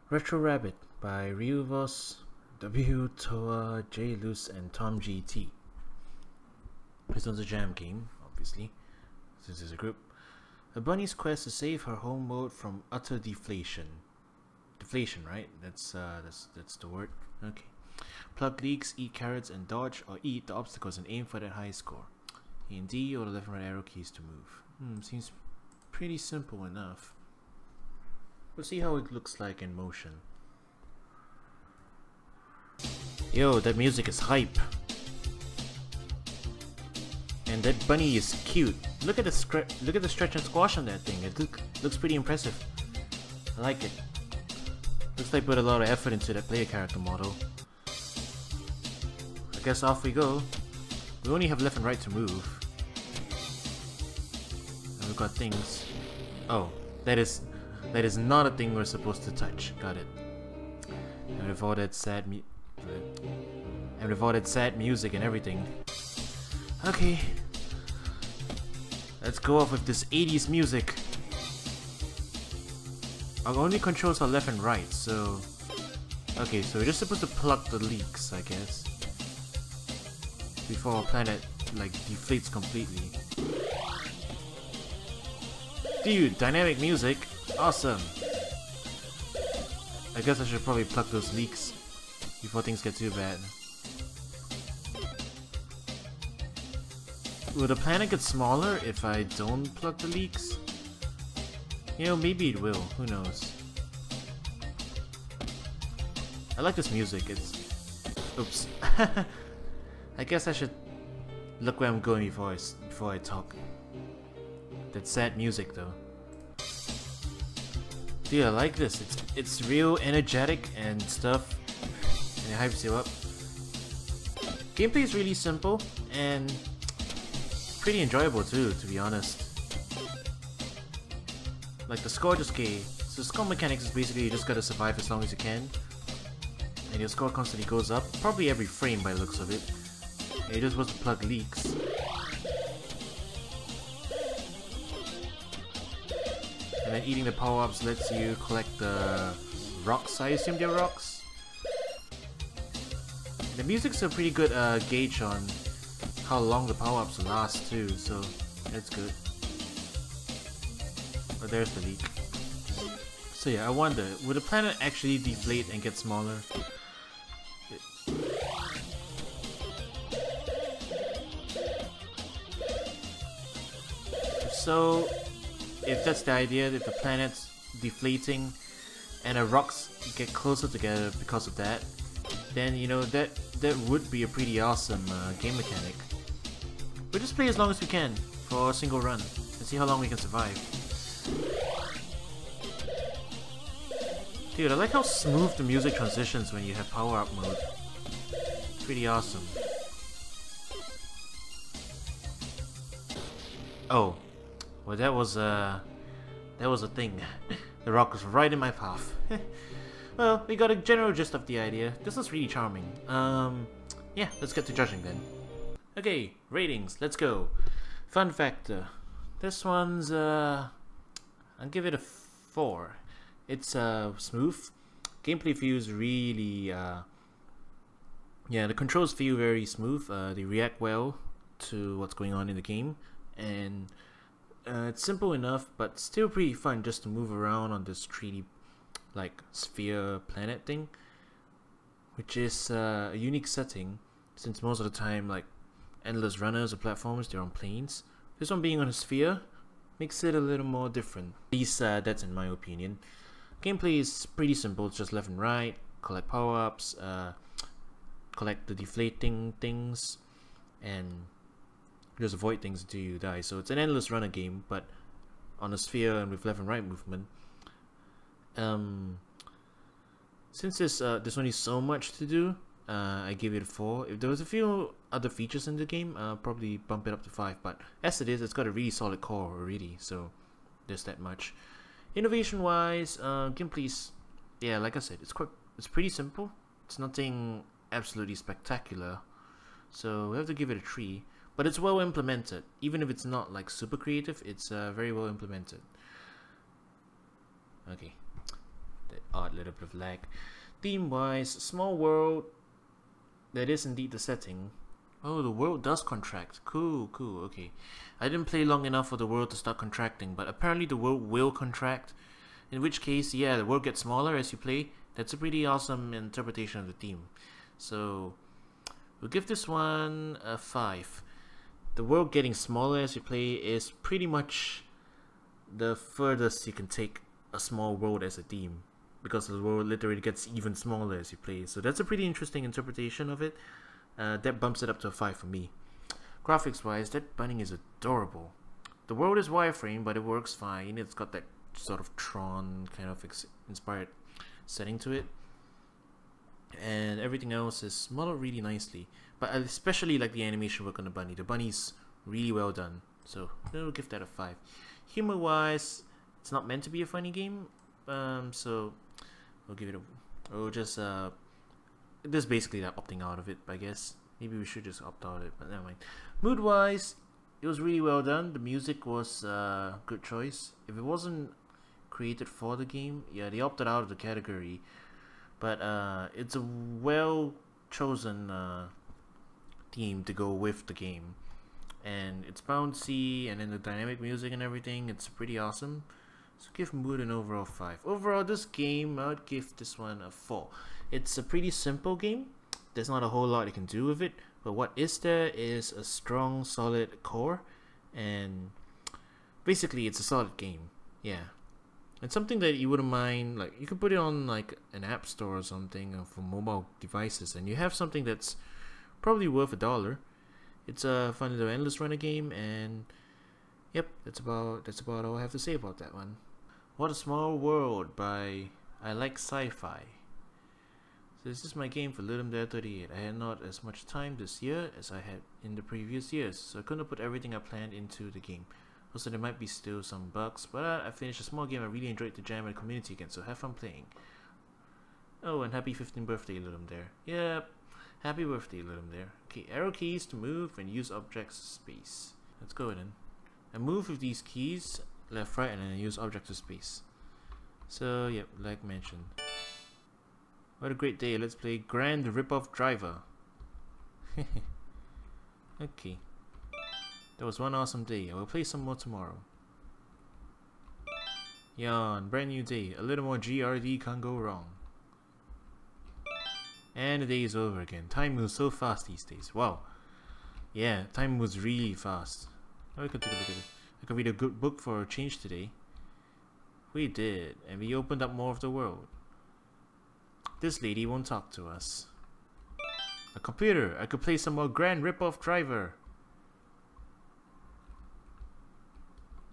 Retro Rabbit by Ryuvos, W. Toa, J. Luce, and Tom GT. This one's a jam game, obviously, since it's a group. A bunny's quest to save her home world from utter deflation. Deflation, right? That's the word. Okay. Plug leaks, eat carrots, and dodge or eat the obstacles and aim for that high score. E and D or the left and right arrow keys to move. Seems pretty simple enough. We'll see how it looks like in motion. Yo, that music is hype. And that bunny is cute. Look at the stretch and squash on that thing. It looks pretty impressive. I like it. Looks like put a lot of effort into that player character model. I guess off we go. We only have left and right to move. And we've got things. Oh, that is not a thing we're supposed to touch. Got it. And with all that sad music and everything. Okay. Let's go off with this 80s music. Our only controls are left and right, so... Okay, so we're just supposed to plug the leaks, I guess. Before our planet, like, deflates completely. Dude, dynamic music! Awesome! I guess I should probably plug those leaks before things get too bad. Will the planet get smaller if I don't plug the leaks? You know, maybe it will. Who knows? I like this music. It's... Oops. I guess I should look where I'm going before I talk. That sad music, though. Dude, I like this. It's real energetic and stuff, and it hypes you up. Gameplay is really simple and pretty enjoyable too, to be honest. Like the score just okay. So score mechanics is basically you just gotta survive as long as you can, and your score constantly goes up, probably every frame by the looks of it. And you're just supposed to plug leaks. And then eating the power-ups lets you collect the rocks. I assume they're rocks. The music's a pretty good gauge on how long the power-ups last too, so that's good. Oh, there's the leak. So yeah, I wonder, will the planet actually deflate and get smaller? So, if that's the idea, if the planet's deflating and the rocks get closer together because of that, then you know that would be a pretty awesome game mechanic. We'll just play as long as we can for a single run and see how long we can survive. Dude, I like how smooth the music transitions when you have power-up mode. Pretty awesome. Oh, well that was a thing. The rock was right in my path. Well, we got a general gist of the idea. This is really charming. Yeah, let's get to judging then. Okay, ratings, let's go. Fun factor. This one's, I'll give it a 4. It's, smooth. Gameplay feels really, yeah, the controls feel very smooth. They react well to what's going on in the game. And, it's simple enough, but still pretty fun just to move around on this 3D, like, sphere planet thing. Which is, a unique setting, since most of the time, like, endless runners or platformers, they're on planes. This one being on a sphere makes it a little more different. At least that's in my opinion. Gameplay is pretty simple. It's just left and right, collect power-ups, collect the deflating things, and just avoid things until you die. So it's an endless runner game, but on a sphere and with left and right movement. Since there's only so much to do, I give it a 4. If there was a few other features in the game, I'll probably bump it up to 5. But as it is, it's got a really solid core already, so there's that much. Innovation-wise, gameplay's, yeah, like I said, it's pretty simple. It's nothing absolutely spectacular, so we have to give it a 3. But it's well implemented, even if it's not like super creative. It's very well implemented. Okay. odd little bit of lag. Theme-wise, small world. That is indeed the setting. Oh, the world does contract. Cool, cool, okay. I didn't play long enough for the world to start contracting, but apparently the world will contract. In which case, yeah, the world gets smaller as you play. That's a pretty awesome interpretation of the theme. So, we'll give this one a 5. The world getting smaller as you play is pretty much the furthest you can take a small world as a theme, because the world literally gets even smaller as you play. So that's a pretty interesting interpretation of it. That bumps it up to a 5 for me. Graphics wise, that bunny is adorable. The world is wireframe, but it works fine. It's got that sort of Tron kind of inspired setting to it, and everything else is modeled really nicely. But I especially like the animation work on the bunny. The bunny's really well done, so we'll give that a 5. Humor wise, it's not meant to be a funny game, so we'll give it a, we'll just this is basically like opting out of it, I guess. Maybe we should just opt out of it, but never mind. Mood wise, it was really well done. The music was a good choice. If it wasn't created for the game, yeah, they opted out of the category, but it's a well chosen theme to go with the game, and it's bouncy, and then the dynamic music and everything, it's pretty awesome. So give Mood an overall 5. Overall, this game, I would give this one a 4. It's a pretty simple game. There's not a whole lot you can do with it, but what is there is a strong, solid core, and basically it's a solid game. Yeah, it's something that you wouldn't mind. Like, you could put it on like an app store or something, or for mobile devices, and you have something that's probably worth $1. It's a fun little endless runner game, and yep, that's about all I have to say about that one. What a Small World by I Like Sci-Fi. So this is my game for Ludum 38. I had not as much time this year as I had in the previous years, so I couldn't put everything I planned into the game. Also, there might be still some bugs, but I finished a small game I really enjoyed the jam and the community again, so have fun playing. Oh, and happy 15th birthday, Ludum there. Yep, happy birthday, Ludum there. Okay, arrow keys to move and use objects space. Let's go then. And move with these keys, left, right, and then use object to space. So, yep, like mentioned. What a great day, let's play Grand Ripoff Driver. Okay. That was one awesome day. I will play some more tomorrow. Yawn, brand new day. A little more GRD can't go wrong. And the day is over again. Time moves so fast these days. Wow. Yeah, time moves really fast. Oh, we could take a look at it. I could read a good book for a change today. We did, and we opened up more of the world. This lady won't talk to us. A computer! I could play some more Grand Ripoff Driver!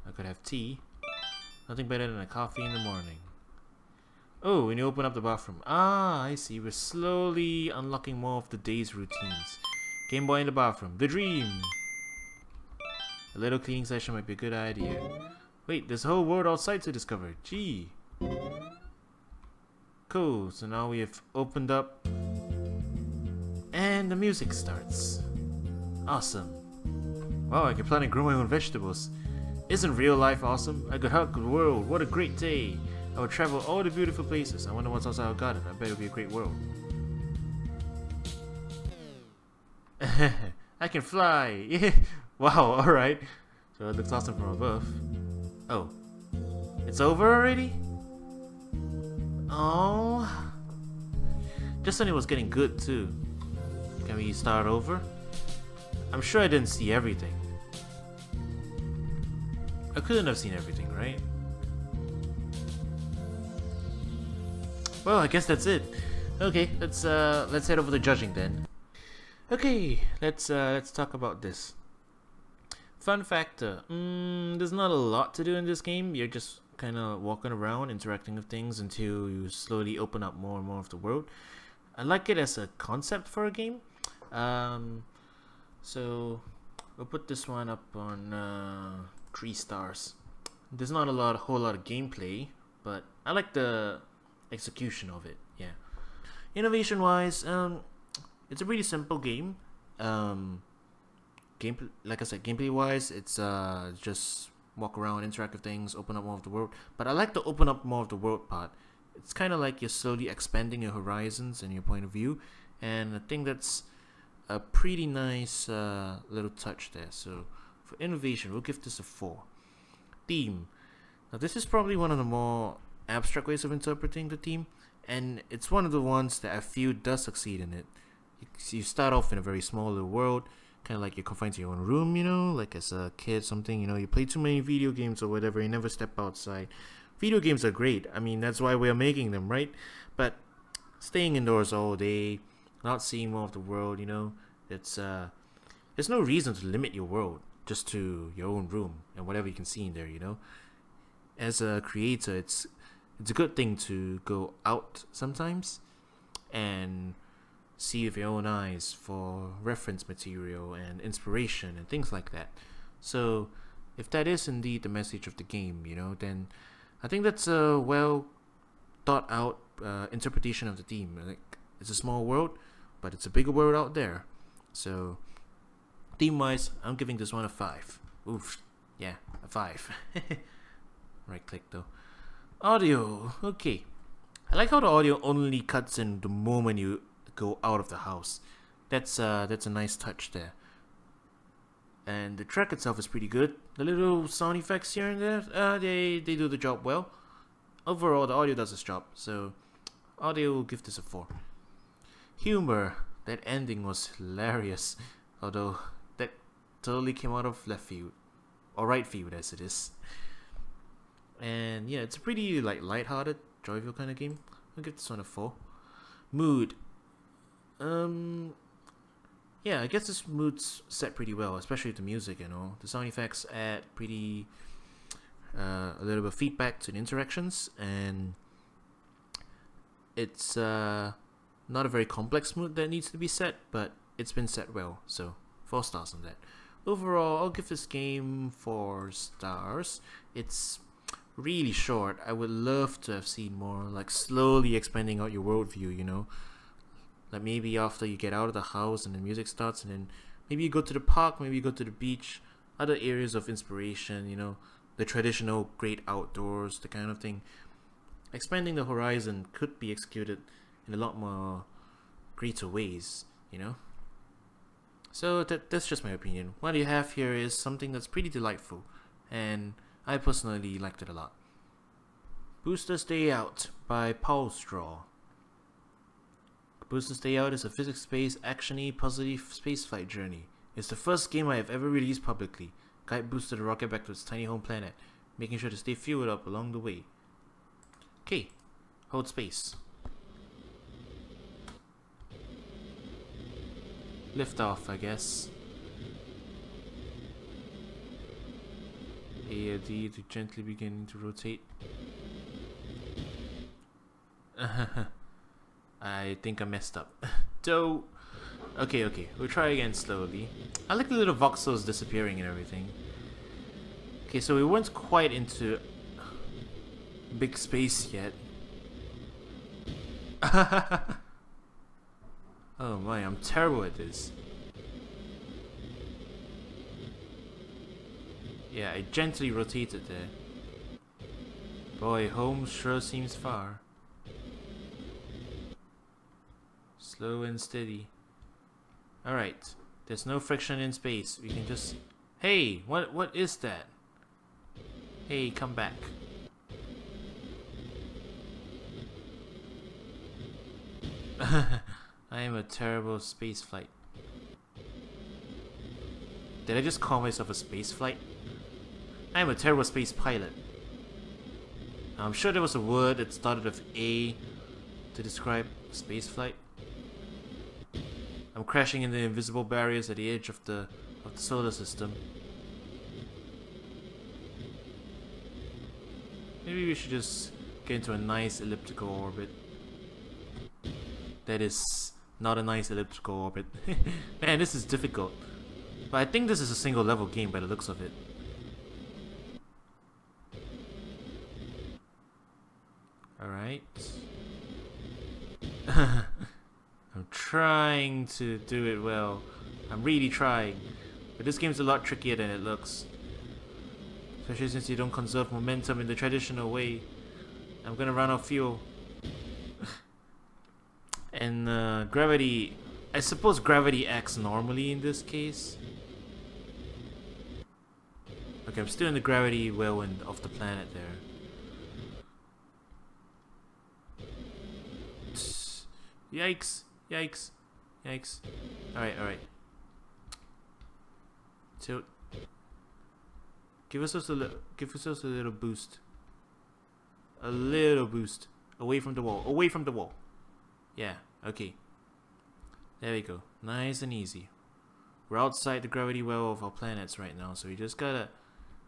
I could have tea. Nothing better than a coffee in the morning. Oh, when you open up the bathroom. Ah, I see. We're slowly unlocking more of the day's routines. Game Boy in the bathroom. The dream! A little cleaning session might be a good idea. Wait, there's a whole world outside to discover. Gee. Cool, so now we have opened up. And the music starts. Awesome. Wow, I can plant and grow my own vegetables. Isn't real life awesome? I could hug the world. What a great day. I would travel all the beautiful places. I wonder what's outside our garden. I bet it'll be a great world. I can fly. Yeah. Wow, alright. So it looks awesome from above. Oh. It's over already? Oh. Just when it was getting good too. Can we start over? I'm sure I didn't see everything. I couldn't have seen everything, right? Well, I guess that's it. Okay, let's head over to judging then. Okay, let's talk about this. Fun factor. There's not a lot to do in this game. You're just kind of walking around, interacting with things until you slowly open up more and more of the world. I like it as a concept for a game. So we'll put this one up on 3 stars. There's not a whole lot of gameplay, but I like the execution of it. Yeah. Innovation wise, it's a pretty simple game. Like I said, gameplay wise, it's just walk around, interact with things, open up more of the world. But I like the open up more of the world part. it's kind of like you're slowly expanding your horizons and your point of view, and I think that's a pretty nice little touch there. So for innovation, we'll give this a 4. Theme. Now this is probably one of the more abstract ways of interpreting the theme, and it's one of the ones that I feel does succeed in it. You start off in a very small little world, kind of like you're confined to your own room, you know, like as a kid, something, you know, you play too many video games or whatever, you never step outside. Video games are great, I mean, that's why we're making them, right? But staying indoors all day, not seeing more of the world, you know, it's there's no reason to limit your world just to your own room and whatever you can see in there, you know. As a creator, it's a good thing to go out sometimes and see with your own eyes for reference material and inspiration and things like that. So if that is indeed the message of the game, you know, then I think that's a well thought out interpretation of the theme. Like, it's a small world, but it's a bigger world out there. So theme wise, I'm giving this one a 5. Oof, yeah, a 5. Right click though. Audio, okay. I like how the audio only cuts in the moment you go out of the house. That's a nice touch there. And the track itself is pretty good. The little sound effects here and there, they do the job well. Overall, the audio does its job. So audio will give this a 4. Humor, that ending was hilarious. Although that totally came out of left field, or right field as it is. And yeah, it's a pretty like light-hearted, joyful kind of game. I'll give this one a 4. Mood. Yeah, I guess this mood's set pretty well, especially with the music and all. The sound effects add pretty a little bit of feedback to the interactions, and it's not a very complex mood that needs to be set, but it's been set well, so 4 stars on that. Overall, I'll give this game 4 stars. It's really short. I would love to have seen more, like slowly expanding out your worldview, you know. Like maybe after you get out of the house and the music starts, and then maybe you go to the park, maybe you go to the beach, other areas of inspiration, you know, the traditional great outdoors, the kind of thing. Expanding the horizon could be executed in a lot more greater ways, you know. So that's just my opinion. What you have here is something that's pretty delightful, and I personally liked it a lot. Booster's Day Out by Paulstraw. Booster's Day Out is a physics-based, action-y, puzzly spaceflight journey. It's the first game I have ever released publicly. Guide Booster the rocket back to its tiny home planet, making sure to stay fueled up along the way. Okay, hold space. Lift off, I guess. A or D to gently beginning to rotate. I think I messed up. So, okay, we'll try again slowly. I like the little voxels disappearing and everything. Okay, so we weren't quite into big space yet. Oh my, I'm terrible at this. Yeah, I gently rotated there. Boy, home sure seems far. Slow and steady. Alright, there's no friction in space. We can just... Hey, what is that? Hey, come back. I am a terrible spaceflight. Did I just call myself a spaceflight? I am a terrible space pilot. I'm sure there was a word that started with A to describe spaceflight. I'm crashing into invisible barriers at the edge of the solar system. Maybe we should just get into a nice elliptical orbit. That is not a nice elliptical orbit. Man, this is difficult. But I think this is a single level game by the looks of it. Alright. I'm trying to do it well. I'm really trying. But this game's a lot trickier than it looks. Especially since you don't conserve momentum in the traditional way. I'm gonna run out of fuel. And gravity, I suppose gravity acts normally in this case. Okay, I'm still in the gravity whirlwind of the planet there. Yikes, yikes, yikes. Alright, alright. So give ourselves a little boost. A little boost. Away from the wall. Away from the wall. Yeah, okay. There we go. Nice and easy. We're outside the gravity well of our planets right now, so we just gotta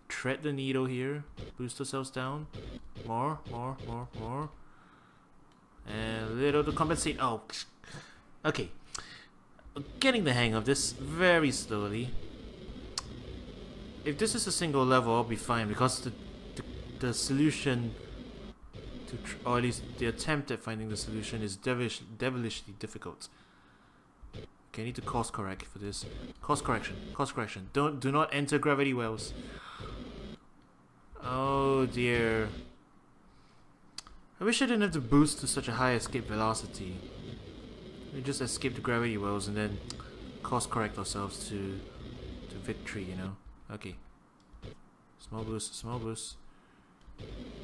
tread the needle here. Boost ourselves down. More, more, more, more. And a little to compensate. Oh, okay. Getting the hang of this very slowly. If this is a single level, I'll be fine because the solution, or at least the attempt at finding the solution, is devilishly difficult. Okay, I need to course correct for this. Course correction. Course correction. Do not enter gravity wells. Oh dear. I wish I didn't have to boost to such a high escape velocity. We just escape the gravity wells and then course correct ourselves to victory, you know. Okay. Small boost, small boost.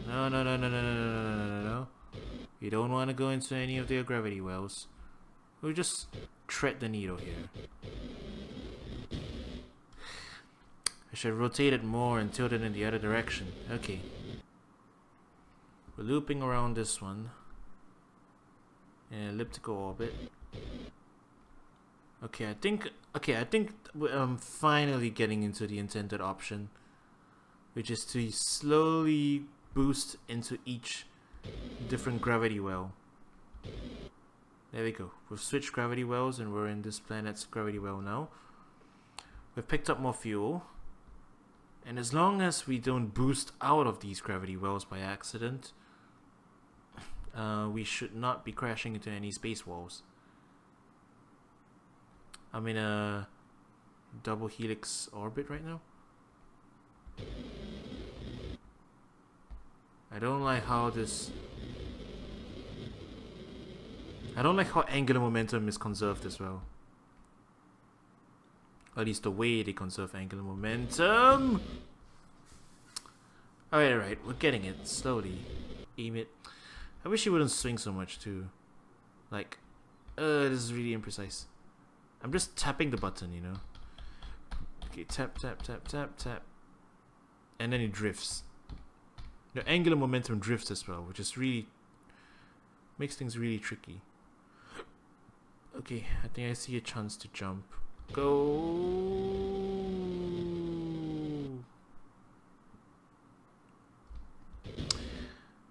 No, no, no, no, no, no, no, no, no, no. You don't want to go into any of their gravity wells. We'll just tread the needle here. I should rotate it more and tilt it in the other direction. Okay. We're looping around this one in an elliptical orbit. Okay, I think I'm finally getting into the intended option, which is to slowly boost into each different gravity well. There we go. We've switched gravity wells and we're in this planet's gravity well now. We've picked up more fuel. And as long as we don't boost out of these gravity wells by accident, we should not be crashing into any space walls. I'm in a double helix orbit right now. I don't like how angular momentum is conserved as well. Or at least the way they conserve angular momentum. Alright, we're getting it slowly. Aim it. I wish you wouldn't swing so much too. Like, this is really imprecise. I'm just tapping the button, you know. Okay, tap, tap, tap, tap, tap. And then it drifts. The angular momentum drifts as well, which is really makes things really tricky. Okay, I think I see a chance to jump. Go.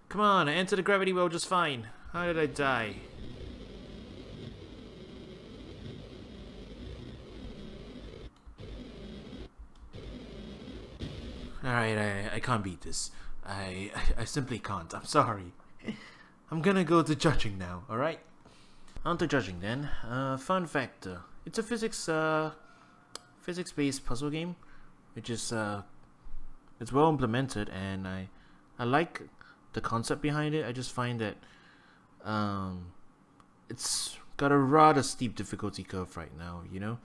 Come on, I entered the gravity well just fine. How did I die? Alright, I can't beat this. I simply can't. I'm sorry. I'm gonna go to judging now, alright? On to judging then. Fun factor. It's a physics-based puzzle game, which is it's well implemented, and I like the concept behind it. I just find that it's got a rather steep difficulty curve right now, you know?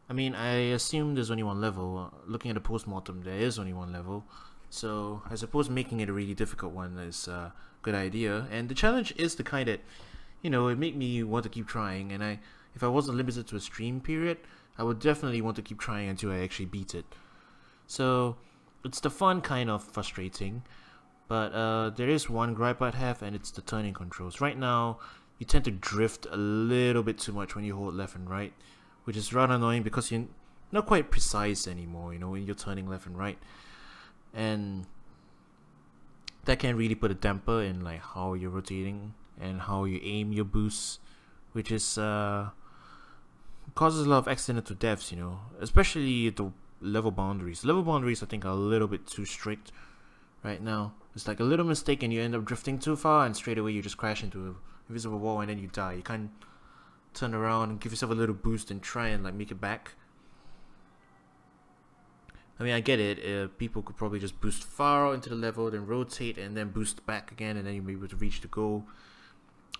I mean, I assume there's only one level. Looking at the postmortem, there is only one level. So I suppose making it a really difficult one is a good idea. And the challenge is the kind that, you know, it made me want to keep trying. And if I wasn't limited to a stream period, I would definitely want to keep trying until I actually beat it. So it's the fun kind of frustrating. But there is one gripe I'd have, and it's the turning controls. Right now, you tend to drift a little bit too much when you hold left and right, which is rather annoying because you're not quite precise anymore, you know, when you're turning left and right. And that can really put a damper in like how you're rotating and how you aim your boosts, which is causes a lot of accidental deaths, you know, especially the level boundaries. Level boundaries, I think, are a little bit too strict right now. It's like a little mistake and you end up drifting too far, and straight away you just crash into an invisible wall and then you die. You can't turn around and give yourself a little boost and try and like make it back. I mean, I get it. People could probably just boost far out into the level, then rotate, and then boost back again, and then you'll be able to reach the goal.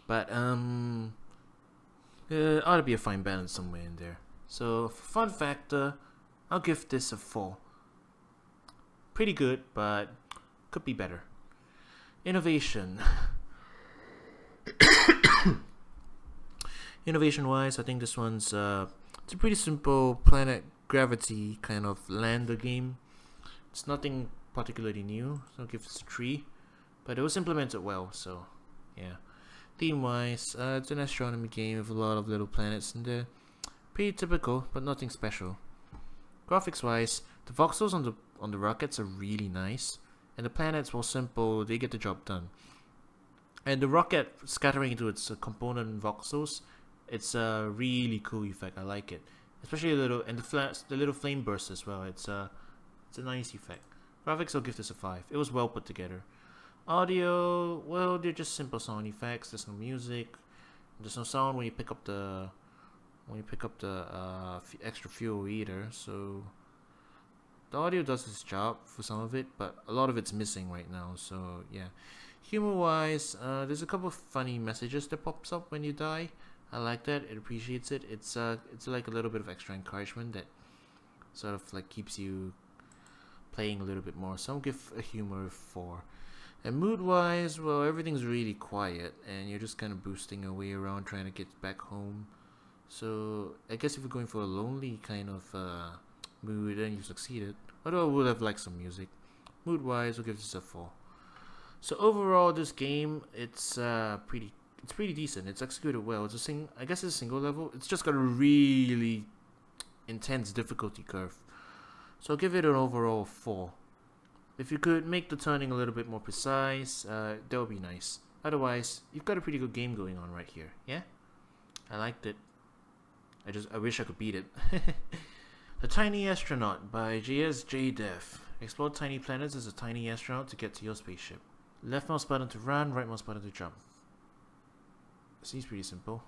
But Ought to be a fine balance somewhere in there. So, for fun factor, I'll give this a 4. Pretty good, but could be better. Innovation. Innovation-wise, I think this one's it's a pretty simple planet gravity kind of lander game. It's nothing particularly new, so I'll give this a 3. But it was implemented well, so yeah. Theme-wise, it's an astronomy game with a lot of little planets in there. Pretty typical, but nothing special. Graphics-wise, the voxels on the rockets are really nice, and the planets, while simple, they get the job done. And the rocket scattering into its component voxels, it's a really cool effect. I like it, especially the little flame bursts as well. It's a nice effect. Graphics, I'll give this a 5. It was well put together. Audio, well, they're just simple sound effects. There's no music. There's no sound when you pick up the extra fuel either. So the audio does its job for some of it, but a lot of it's missing right now. So yeah, humor-wise, there's a couple of funny messages that pops up when you die. I like that. It appreciates it. It's like a little bit of extra encouragement that sort of like keeps you playing a little bit more. So I'll give a humor 4. And mood-wise, well, everything's really quiet, and you're just kind of boosting your way around trying to get back home. So I guess if you're going for a lonely kind of mood, then you succeeded. Although I would have liked some music. Mood-wise, we'll give this a 4. So overall, this game, it's pretty decent. It's executed well. I guess it's a single level. It's just got a really intense difficulty curve. So I'll give it an overall 4. If you could make the turning a little bit more precise, that would be nice. Otherwise, you've got a pretty good game going on right here. Yeah? I liked it. I wish I could beat it. The Tiny Astronaut by JSJ Dev. Explore tiny planets as a tiny astronaut to get to your spaceship. Left mouse button to run, right mouse button to jump. Seems pretty simple.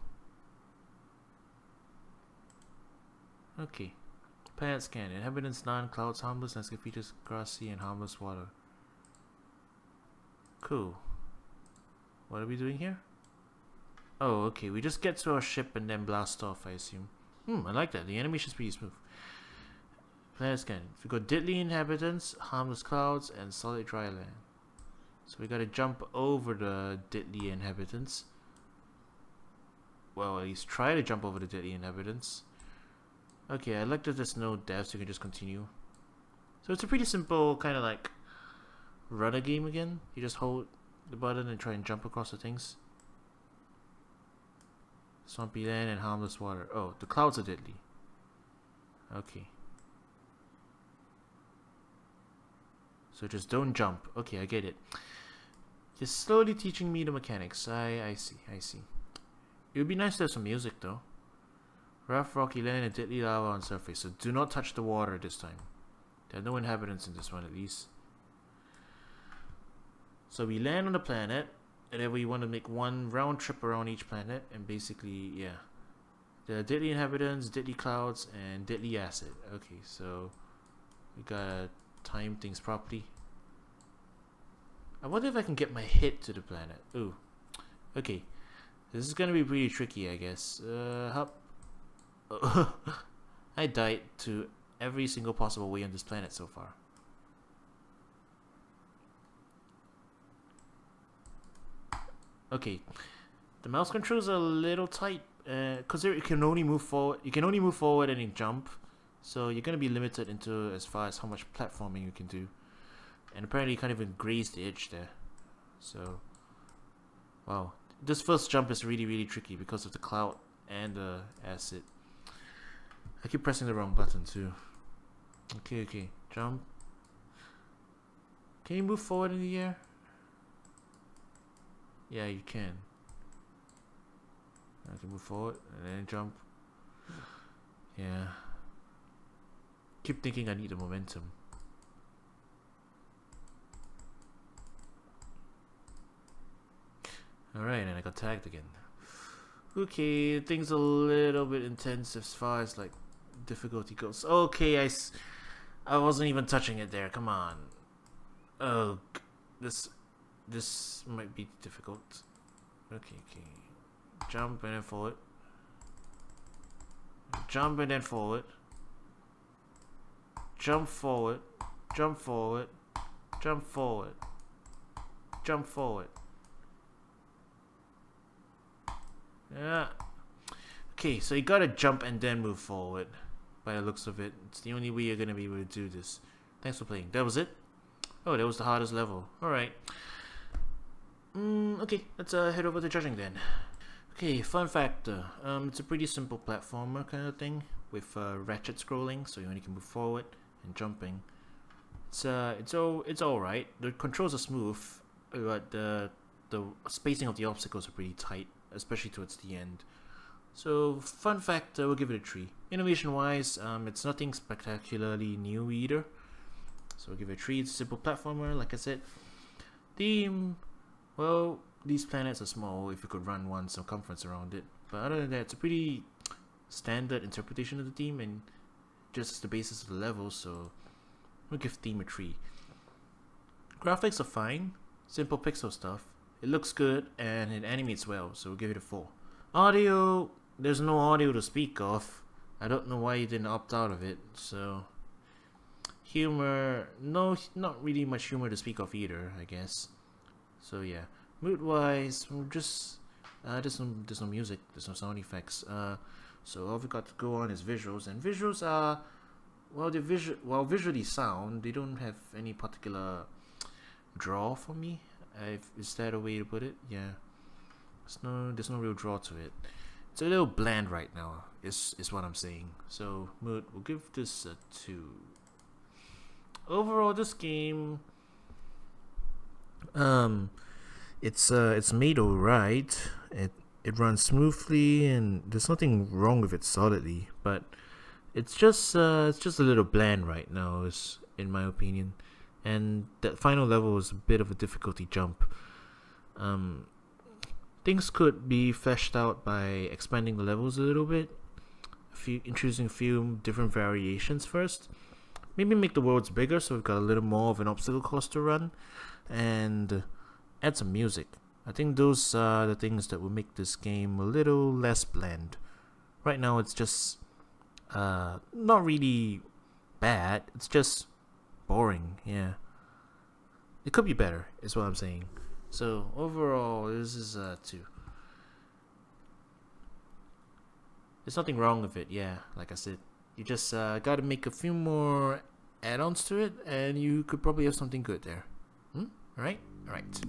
Okay. Planet scan. Inhabitants, none, clouds, harmless, landscape features, grassy, and harmless water. Cool. What are we doing here? Oh, okay. We just get to our ship and then blast off, I assume. I like that. The animation's pretty smooth. Planet scan. We got deadly inhabitants, harmless clouds, and solid dry land. So we gotta jump over the deadly inhabitants. Well, at least try to jump over the deadly inhabitants. Okay, I like that there's no death, so you can just continue. So it's a pretty simple kind of like runner game again. You just hold the button and try and jump across the things. Swampy land and harmless water. Oh, the clouds are deadly. Okay. So just don't jump. Okay, I get it. You're slowly teaching me the mechanics. I see. It would be nice to have some music though. Rough rocky land and deadly lava on surface, so do not touch the water this time. There are no inhabitants in this one at least. So we land on the planet, and then we want to make one round trip around each planet, and basically, yeah. There are deadly inhabitants, deadly clouds, and deadly acid. Okay, so we gotta time things properly. I wonder if I can get my hit to the planet. Ooh. Okay. This is gonna be pretty tricky, I guess. Hop. I died to every single possible way on this planet so far. Okay, the mouse controls are a little tight because you can only move forward. You can only move forward and then jump, so you're gonna be limited into as far as how much platforming you can do. And apparently, you can't even graze the edge there. So, wow, this first jump is really tricky because of the cloud and the acid. I keep pressing the wrong button too. Okay, jump. Can you move forward in the air? Yeah, you can. I can move forward and then jump. Yeah. Keep thinking I need the momentum. Alright, and I got tagged again. Okay, things a little bit intense as far as like difficulty goes. Okay, I wasn't even touching it there. Come on. Oh, this might be difficult. Okay. Jump and then forward. Jump and then forward. Jump forward. Jump forward. Jump forward. Jump forward. Yeah. Okay, so you gotta jump and then move forward. By the looks of it, it's the only way you're gonna be able to do this. Thanks for playing. That was it? Oh, that was the hardest level. Alright. Okay, let's head over to judging then. Okay, fun factor. It's a pretty simple platformer kind of thing with ratchet scrolling, so you only can move forward and jumping. It's all right. The controls are smooth, but the spacing of the obstacles are pretty tight, especially towards the end. So fun factor, we'll give it a 3. Innovation wise, it's nothing spectacularly new either. So we'll give it a 3. It's a simple platformer, like I said. Theme, well, these planets are small if you could run one circumference around it. But other than that, it's a pretty standard interpretation of the theme and just the basis of the level, so we'll give theme a 3. Graphics are fine, simple pixel stuff. It looks good and it animates well, so we'll give it a 4. Audio, there's no audio to speak of. I don't know why you didn't opt out of it, so... Humor, no, not really much humor to speak of either, I guess. So yeah, mood wise, there's no music, there's no sound effects. So all we got to go on is visuals, and visuals are, well, visually sound. They don't have any particular draw for me. Is that a way to put it? Yeah, there's no real draw to it. It's a little bland right now. Is what I'm saying. So mood, we'll give this a 2. Overall, this game, it's made alright. It runs smoothly, and there's nothing wrong with it solidly. But it's just a little bland right now, is in my opinion. And that final level was a bit of a difficulty jump. Things could be fleshed out by expanding the levels a little bit, introducing a few different variations first. Maybe make the worlds bigger so we've got a little more of an obstacle course to run, and add some music. I think those are the things that will make this game a little less bland. Right now it's just not really bad, it's just boring. Yeah, it could be better is what I'm saying. So overall, this is 2. There's nothing wrong with it. Yeah, like I said, you just gotta make a few more add-ons to it, and you could probably have something good there. Alright? Alright.